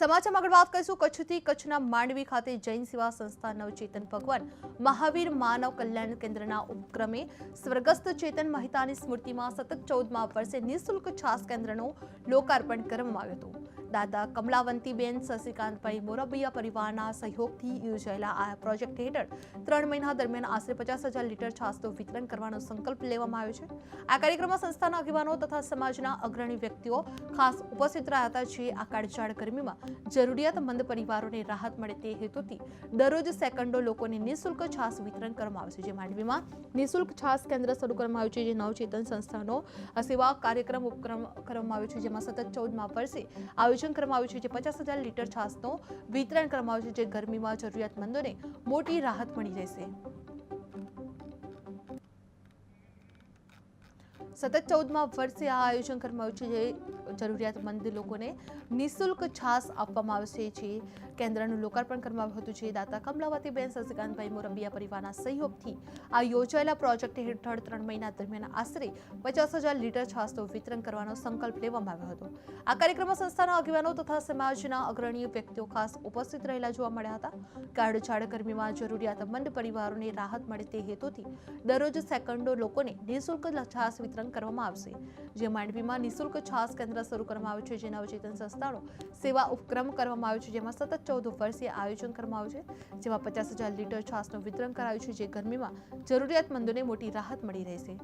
સમાચારમાં આગળ વાત કરીશું કચ્છથી કચ્છના માંડવી ખાતે જૈન સેવા સંસ્થા નવચેતન ભગવાન મહાવીર માનવ કલ્યાણ કેન્દ્રના ઉપક્રમે સ્વર્ગસ્થ ચેતન મહેતાની સ્મૃતિમાં સતત 14મા વર્ષે નિઃશુલ્ક છાસ કેન્દ્રનું લોકાર્પણ કરવામાં આવ્યું હતું। દાદા કમલાવંતીબેન શશિકાંતભાઈ મોરબિયા પરિવારના સહયોગથી યોજાયેલા આ પ્રોજેક્ટ હેઠળ 3 મહિના દરમિયાન આશરે 50,000 લીટર છાસનું વિતરણ કરવાનો સંકલ્પ લેવામાં આવ્યો છે। આ કાર્યક્રમમાં સંસ્થાના આગેવાનો તથા સમાજના અગ્રણી વ્યક્તિઓ ખાસ ઉપસ્થિત રહ્યા હતા, જે આ કાળઝાળ ગરમીમાં જરૂરિયાતમંદ પરિવારોને રાહત મળે તે હેતુથી દરરોજ સેકન્ડો લોકોને નિઃશુલ્ક છાસ વિતરણ કરવામાં આવે છે। જે માંડવીમાં નિઃશુલ્ક છાસ કેન્દ્ર શરૂ કરવામાં આવ્યું છે, જે નવચેતન સંસ્થાનો સેવા કાર્યક્રમ ઉપક્રમ કરવામાં આવ્યો છે, જેમાં સતત 14મા વર્ષે આયોજન કરવામાં આવ્યું છે, જે 50,000 લીટર છાસનું વિતરણ કરવામાં આવ્યું છે, જે ગરમીમાં જરૂરિયાતમંદોને મોટી રાહત મળી રહેશે। સતત 14મા વર્ષે આ આયોજન કરવામાં આવ્યું છે, જે જરૂરિયાતમંદ લોકોને નિઃશુલ્ક છાસ આપવામાં આવશે। જે કેન્દ્રનું લોકાર્પણ કરવામાં આવ્યું હતું, જે દાતા કમલાવતીબેન શશિકાંતભાઈ મોરબિયા પરિવારના સહયોગથી આ યોજાયેલા પ્રોજેક્ટ હેઠળ 3 મહિના દરમિયાન આશરે 50,000 લીટર છાસનું વિતરણ કરવાનો સંકલ્પ લેવામાં આવ્યો હતો। આ કાર્યક્રમમાં સંસ્થાના આગેવાનો તથા સમાજના અગ્રણી વ્યક્તિઓ ખાસ ઉપસ્થિત રહેલા જોવા મળ્યા હતા। કાળઝાળ ગરમીમાં જરૂરિયાતમંદ પરિવારોને રાહત મળે તે હેતુથી દરરોજ સેકન્ડો લોકોને નિઃશુલ્ક છાસ વિતરણ કરવામાં આવશે। જે માંડવીમાં નિઃશુલ્ક છાસ કેન્દ્ર શરૂ કરવામાં આવ્યું છે, જે નવચેતન સંસ્થાનો સેવા ઉપક્રમ કરવામાં આવ્યો છે, જેમાં સતત 14 વર્ષીય આયોજન કરવામાં આવ્યું છે, જેમાં 50,000 લીટર છાસનું વિતરણ કરાયું છે, જે ગરમીમાં જરૂરિયાતમંદોને મોટી રાહત મળી રહેશે।